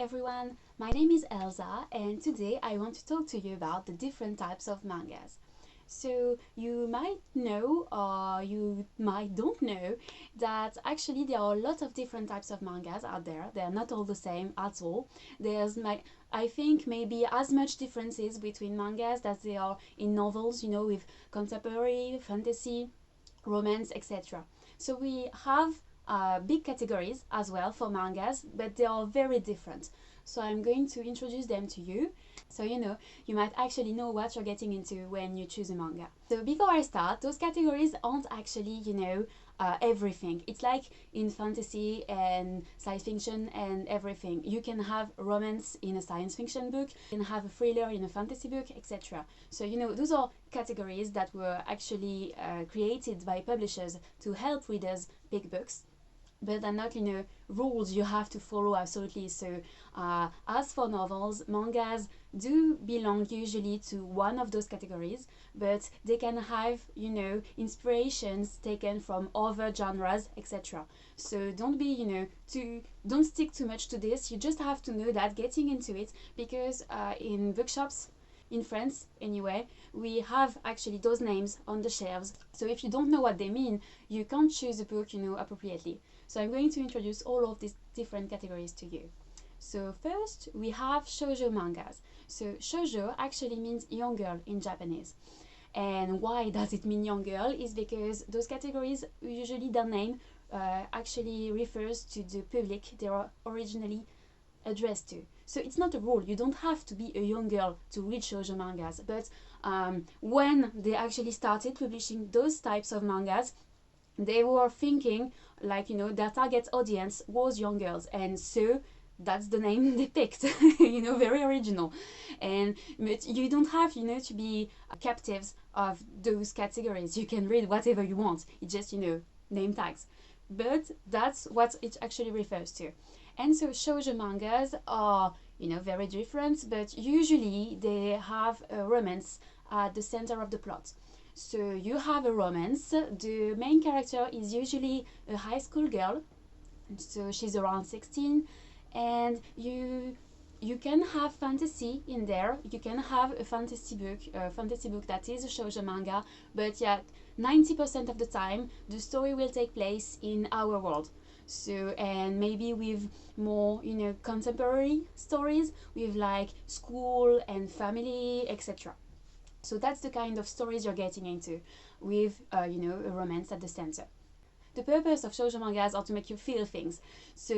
everyone, my name is Elsa and today I want to talk to you about the different types of mangas. So you might know or you might don't know that actually there are a lot of different types of mangas out there. They are not all the same at all. I think maybe as much differences between mangas as there are in novels, with contemporary, fantasy, romance, etc. So we have big categories as well for mangas, but they are very different. So I'm going to introduce them to you, so you might actually know what you're getting into when you choose a manga. So before I start, those categories aren't actually, everything. It's like in fantasy and science fiction and everything. You can have romance in a science fiction book, you can have a thriller in a fantasy book, etc. So those are categories that were actually created by publishers to help readers pick books, but they're not rules you have to follow absolutely. So as for novels, mangas do belong usually to one of those categories, but they can have inspirations taken from other genres, etc. So don't be don't stick too much to this. You just have to know that getting into it, because in bookshops in France anyway, we have actually those names on the shelves. So if you don't know what they mean, you can't choose a book appropriately. So I'm going to introduce all of these different categories to you. So first we have shoujo mangas. So shoujo actually means young girl in Japanese. And why does it mean young girl? Is because those categories, usually their name actually refers to the public they are originally addressed to. So it's not a rule. You don't have to be a young girl to read shoujo mangas, but when they actually started publishing those types of mangas, they were thinking like their target audience was young girls, and so that's the name they picked. Very original. But you don't have to be captives of those categories. You can read whatever you want. It's just name tags, but that's what it actually refers to. And so shoujo mangas are very different, but usually they have a romance at the center of the plot. So you have a romance. The main character is usually a high school girl, so she's around 16, and you can have fantasy in there. You can have a fantasy book that is a shoujo manga, but yeah, 90% of the time the story will take place in our world. So, and maybe with more contemporary stories with like school and family, etc. So that's the kind of stories you're getting into, with a romance at the center. The purpose of shoujo mangas are to make you feel things. So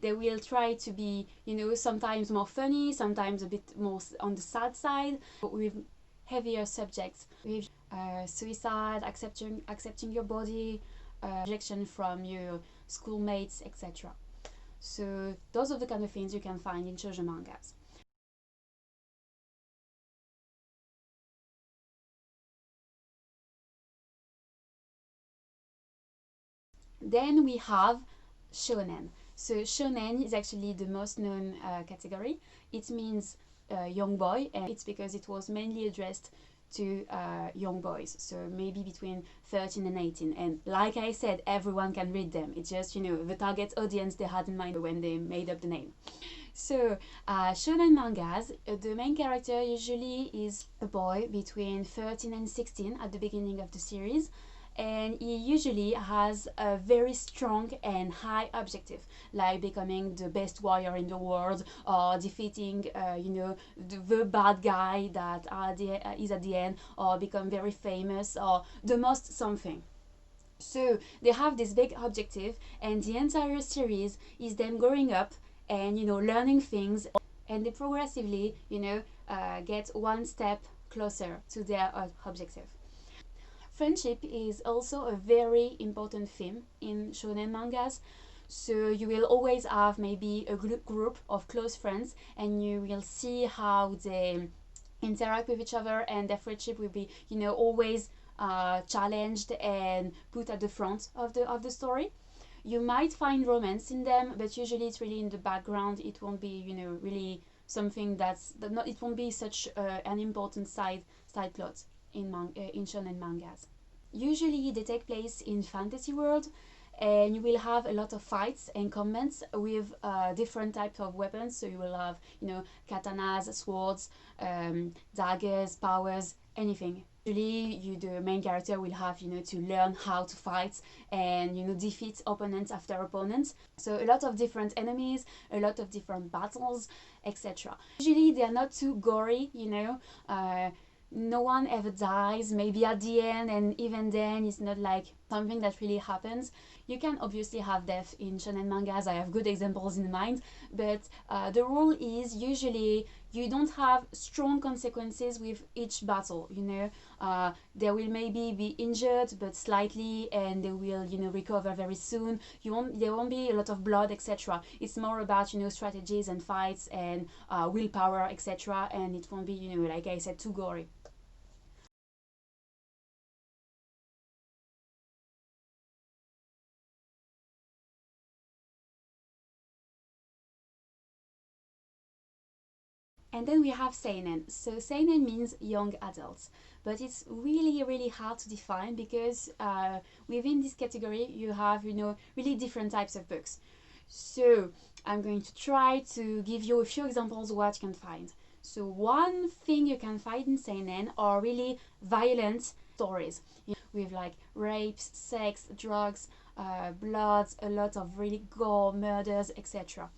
they will try to be sometimes more funny, sometimes a bit more on the sad side, with heavier subjects, with suicide, accepting your body, rejection from your schoolmates, etc. So those are the kind of things you can find in shoujo mangas. Then we have shonen. So shonen is actually the most known category. It means young boy, and it's because it was mainly addressed to young boys, so maybe between 13 and 18. And like I said, everyone can read them. It's just the target audience they had in mind when they made up the name. So shonen mangas, the main character usually is a boy between 13 and 16 at the beginning of the series, and he usually has a very strong and high objective, like becoming the best warrior in the world, or defeating the bad guy that is at the end, or become very famous, or the most something. So they have this big objective, and the entire series is them growing up and learning things, and they progressively get one step closer to their objective. Friendship is also a very important theme in shonen mangas. So you will always have maybe a group of close friends, and you will see how they interact with each other, and their friendship will be always challenged and put at the front of the story. You might find romance in them, but usually it's really in the background. It won't be really something it won't be such an important side plot in shonen mangas. Usually they take place in fantasy world, and you will have a lot of fights and comments with different types of weapons. So you will have, you know, katanas, swords, daggers, powers, anything. Usually, the main character will have, you know, to learn how to fight and, you know, defeat opponents after opponents. So a lot of different enemies, a lot of different battles, etc. Usually, they are not too gory, you know. No one ever dies, maybe at the end, and even then it's not like something that really happens. You can obviously have death in shonen mangas, I have good examples in mind, but the rule is usually you don't have strong consequences with each battle, you know. They will maybe be injured but slightly, and they will, you know, recover very soon. There won't be a lot of blood, etc. It's more about, you know, strategies and fights and willpower, etc. And it won't be, you know, like I said, too gory. And then we have seinen. So seinen means young adults, but it's really really hard to define because within this category you have, you know, really different types of books. So I'm going to try to give you a few examples of what you can find. So one thing you can find in seinen are really violent stories, you know, with like rapes, sex, drugs, blood, a lot of really gore, murders, etc.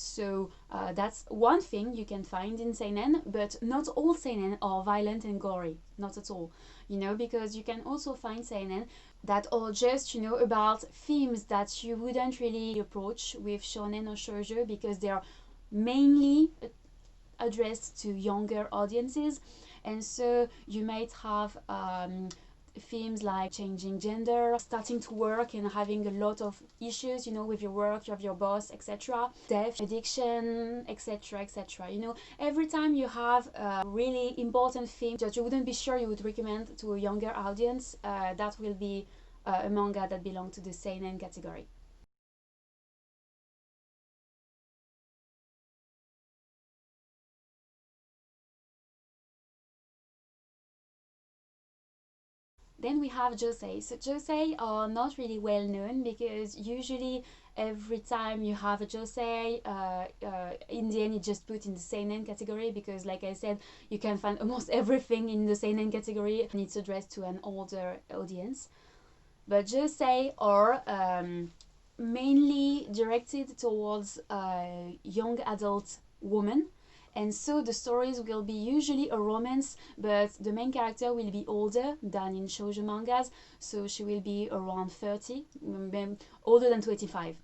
So that's one thing you can find in seinen, but not all seinen are violent and gory, not at all. You know, because you can also find seinen that are just, you know, about themes that you wouldn't really approach with shonen or shoujo because they are mainly addressed to younger audiences, and so you might have themes like changing gender, starting to work and having a lot of issues, you know, with your work, you have your boss, etc. Death, addiction, etc., etc. You know, every time you have a really important theme that you wouldn't be sure you would recommend to a younger audience, that will be a manga that belongs to the seinen category. Then we have Josei. So Josei are not really well known because usually every time you have a Josei, in the end it just put in the seinen category because, like I said, you can find almost everything in the seinen category and it's addressed to an older audience. But Josei are mainly directed towards young adult women, and so the stories will be usually a romance, but the main character will be older than in shoujo mangas, so she will be around 30, older than 25.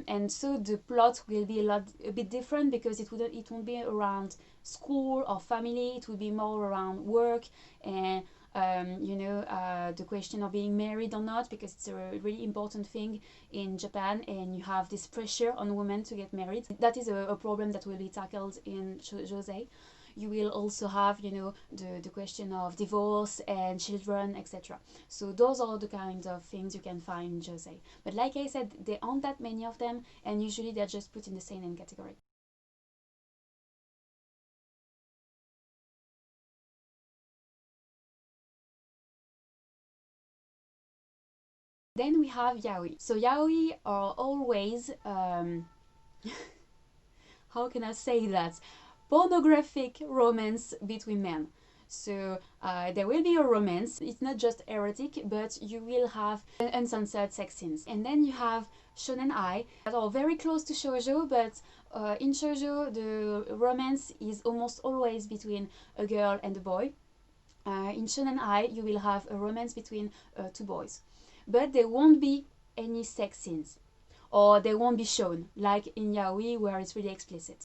And so the plot will be a bit different because it won't be around school or family. It will be more around work and you know, the question of being married or not, because it's a really important thing in Japan, and you have this pressure on women to get married. That is a problem that will be tackled in Josei. You will also have, you know, the question of divorce and children, etc. So those are the kind of things you can find in Josei. But like I said, there aren't that many of them, and usually they're just put in the seinen category. Then we have yaoi. So yaoi are always how can I say that? Pornographic romance between men. So there will be a romance. It's not just erotic, but you will have uncensored sex scenes. And then you have shônen-ai that are very close to shoujo, but in shoujo the romance is almost always between a girl and a boy. In shônen-ai you will have a romance between two boys, but there won't be any sex scenes, or they won't be shown like in yaoi where it's really explicit.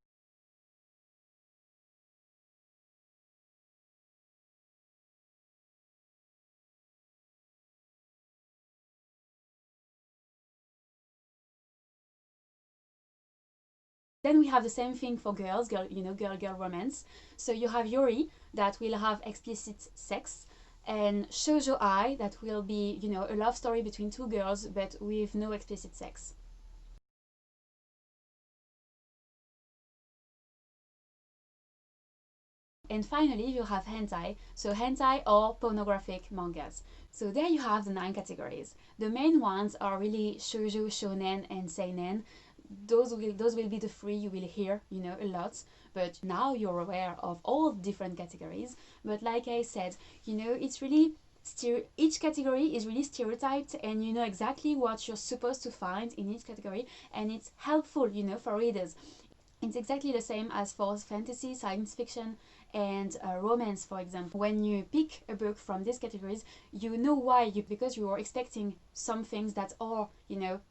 Then we have the same thing for girls, you know, girl romance. So you have yuri that will have explicit sex, and shôjo-ai that will be, you know, a love story between two girls but with no explicit sex. And finally, you have hentai, so hentai or pornographic mangas. So there you have the 9 categories. The main ones are really shoujo, shonen, and seinen. Those will be the 3 you will hear, a lot. But now you're aware of all different categories. But like I said, it's really each category is really stereotyped, and you know exactly what you're supposed to find in each category, and it's helpful, for readers. It's exactly the same as for fantasy, science fiction, and romance, for example. When you pick a book from these categories, you know why, because you are expecting some things that are,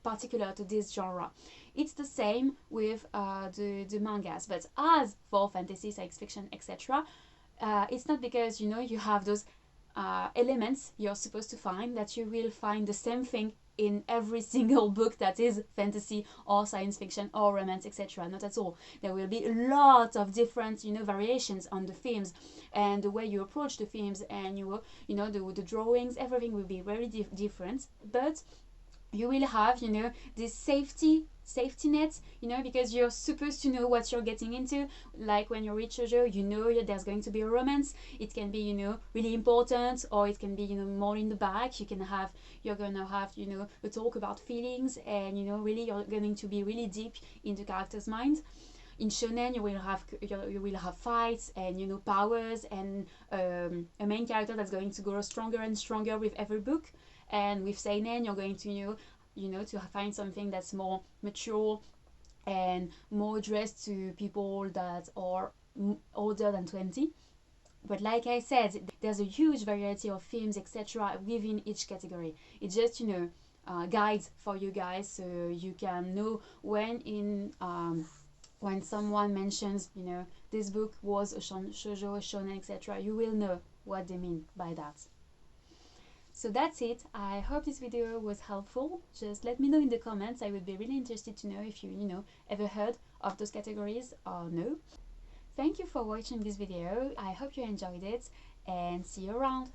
particular to this genre. It's the same with the mangas, but as for fantasy, science fiction, etc., it's not because, you have those elements you're supposed to find that you will find the same thing in every single book that is fantasy or science fiction or romance, etc. Not at all. There will be a lot of different, variations on the themes and the way you approach the themes, and the drawings, everything will be very different. But you will have, this safety net, because you're supposed to know what you're getting into. Like when you read shoujo, there's going to be a romance. It can be, really important, or it can be, more in the back. You're gonna have, a talk about feelings, and really you're going to be really deep in the character's mind. In shonen, you will have fights and powers, and a main character that's going to grow stronger and stronger with every book. And with seinen, you're going to to find something that's more mature and more addressed to people that are older than 20. But like I said, there's a huge variety of themes, etc. within each category. It's just guides for you guys, so you can know when someone mentions this book was a shoujo, a shonen, etc. You will know what they mean by that. So that's it. I hope this video was helpful. Just let me know in the comments. I would be really interested to know if you ever heard of those categories or no. Thank you for watching this video. I hope you enjoyed it, and see you around.